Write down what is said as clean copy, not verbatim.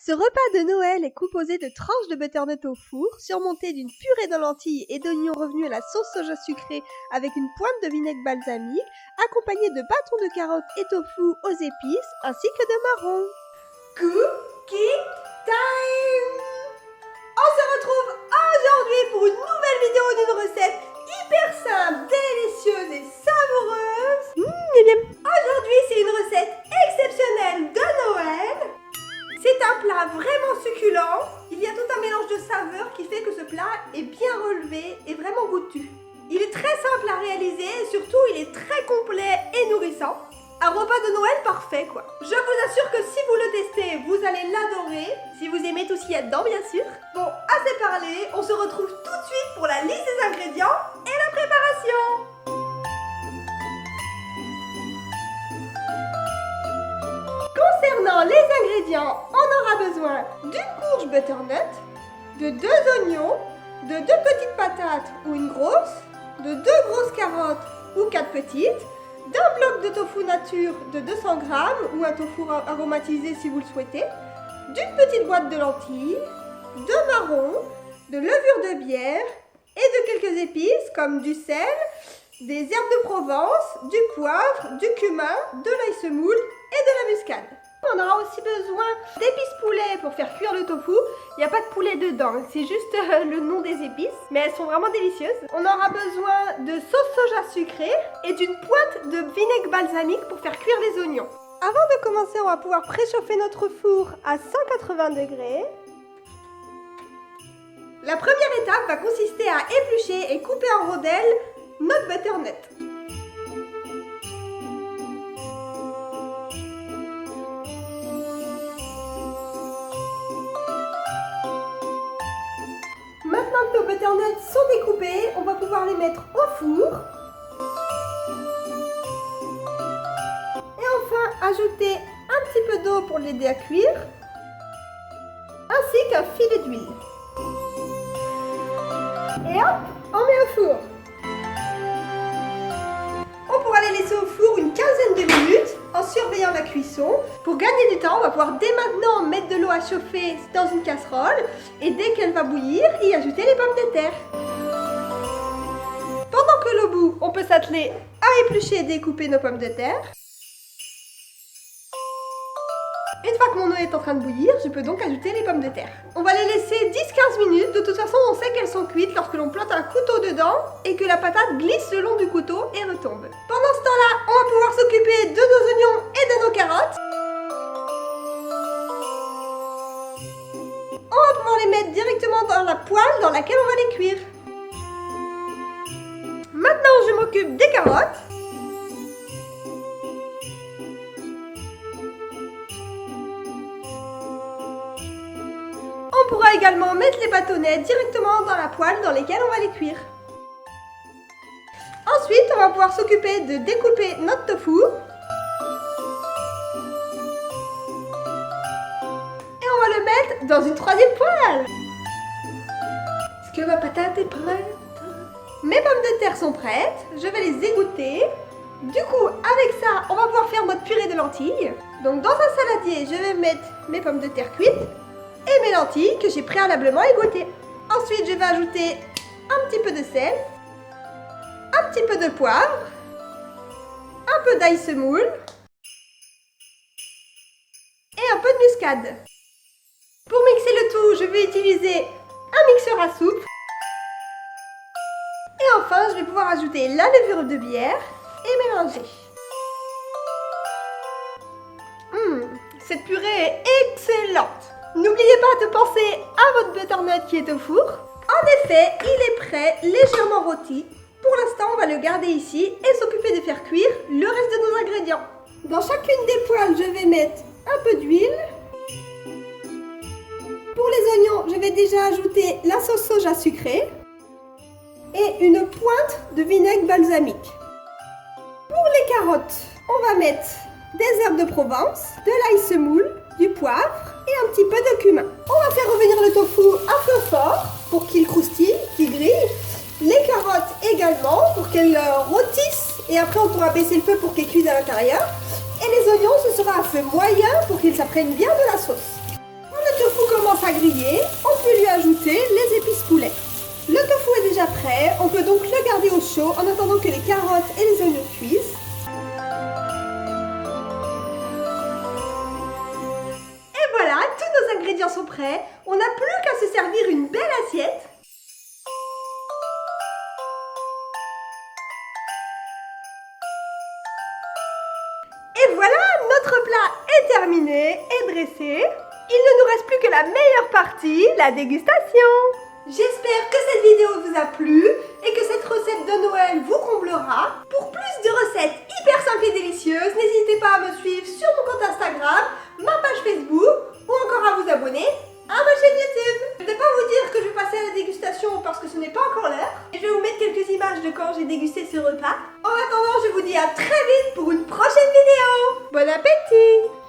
Ce repas de Noël est composé de tranches de butternut au four, surmontées d'une purée de lentilles et d'oignons revenus à la sauce soja sucrée avec une pointe de vinaigre balsamique, accompagnée de bâtons de carottes et tofu aux épices, ainsi que de marrons. Cooking time! On se retrouve aujourd'hui pour une nouvelle vidéo d'une recette hyper simple, délicieuse et savoureuse. Aujourd'hui, c'est une recette exceptionnelle de Noël. C'est un plat vraiment succulent. Il y a tout un mélange de saveurs qui fait que ce plat est bien relevé et vraiment goûtu. Il est très simple à réaliser et surtout il est très complet et nourrissant. Un repas de Noël parfait quoi. Je vous assure que si vous le testez, vous allez l'adorer. Si vous aimez tout ce qu'il y a dedans bien sûr. Bon, assez parlé, on se retrouve tout de suite pour la liste des ingrédients et la préparation. Concernant les ingrédients, on aura besoin d'une courge butternut, de 2 oignons, de 2 petites patates ou une grosse, de 2 grosses carottes ou 4 petites, d'un bloc de tofu nature de 200 g ou un tofu aromatisé si vous le souhaitez, d'une petite boîte de lentilles, de marrons, de levure de bière et de quelques épices comme du sel, des herbes de Provence, du poivre, du cumin, de l'ail semoule et de la muscade. On aura aussi besoin d'épices poulet pour faire cuire le tofu. Il n'y a pas de poulet dedans, c'est juste le nom des épices, mais elles sont vraiment délicieuses. On aura besoin de sauce soja sucrée et d'une pointe de vinaigre balsamique pour faire cuire les oignons. Avant de commencer, on va pouvoir préchauffer notre four à 180 degrés. La première étape va consister à éplucher et couper en rondelles notre butternut. Maintenant que nos butternuts sont découpés, on va pouvoir les mettre au four. Et enfin, ajouter un petit peu d'eau pour l'aider à cuire, ainsi qu'un filet d'huile. Et hop, on met au four. On pourra les laisser au four une quinzaine de minutes en surveillant la cuisson. Pour gagner du temps, on va pouvoir dès maintenant mettre de l'eau à chauffer dans une casserole et dès qu'elle va bouillir, y ajouter les pommes de terre. Pendant que l'eau bout, on peut s'atteler à éplucher et découper nos pommes de terre. Une fois que mon eau est en train de bouillir, je peux donc ajouter les pommes de terre. On va les laisser 10-15 minutes. De toute façon, on sait qu'elles sont cuites lorsque l'on plante un couteau dedans et que la patate glisse le long du couteau et retombe. Pendant ce temps-là, on va pouvoir s'occuper de nos oignons et de nos carottes. On va pouvoir les mettre directement dans la poêle dans laquelle on va les cuire. Maintenant, je m'occupe des carottes. On pourra également mettre les bâtonnets directement dans la poêle dans lesquelles on va les cuire. Ensuite, on va pouvoir s'occuper de découper notre tofu. Et on va le mettre dans une troisième poêle. Est-ce que ma patate est prête? Mes pommes de terre sont prêtes. Je vais les égoutter. Du coup, avec ça, on va pouvoir faire notre purée de lentilles. Donc dans un saladier, je vais mettre mes pommes de terre cuites et mes lentilles que j'ai préalablement égouttées. Ensuite, je vais ajouter un petit peu de sel, un petit peu de poivre, un peu d'ail semoule et un peu de muscade. Pour mixer le tout, je vais utiliser un mixeur à soupe. Et enfin, je vais pouvoir ajouter la levure de bière et mélanger. Cette purée est excellente. N'oubliez pas de penser à votre butternut qui est au four. En effet, il est prêt, légèrement rôti. Pour l'instant, on va le garder ici et s'occuper de faire cuire le reste de nos ingrédients. Dans chacune des poêles, je vais mettre un peu d'huile. Pour les oignons, je vais déjà ajouter la sauce soja sucrée et une pointe de vinaigre balsamique. Pour les carottes, on va mettre des herbes de Provence, de l'ail semoule, du poivre et un petit peu de cumin. On va faire revenir le tofu à feu fort pour qu'il croustille, qu'il grille. Les carottes également pour qu'elles rôtissent et après on pourra baisser le feu pour qu'elles cuisent à l'intérieur. Et les oignons, ce sera à feu moyen pour qu'ils s'apprennent bien de la sauce. Pour le commence à griller, on peut lui ajouter les épices poulet. Le tofu est déjà prêt, on peut donc le garder au chaud en attendant que les carottes et les oignons cuisent. Et voilà, tous nos ingrédients sont prêts. On n'a plus qu'à se servir une belle assiette. Et voilà, notre plat est terminé et dressé. Il ne nous reste plus que la meilleure partie, la dégustation. J'espère que cette vidéo vous a plu et que cette recette de Noël vous comblera. Pour plus de recettes hyper simples et délicieuses, n'hésitez pas à me suivre sur mon compte Instagram, ma page Facebook ou encore à vous abonner à ma chaîne YouTube. Je ne vais pas vous dire que je vais passer à la dégustation parce que ce n'est pas encore l'heure. Et je vais vous mettre quelques images de quand j'ai dégusté ce repas. En attendant, je vous dis à très vite pour une prochaine vidéo. Bon appétit!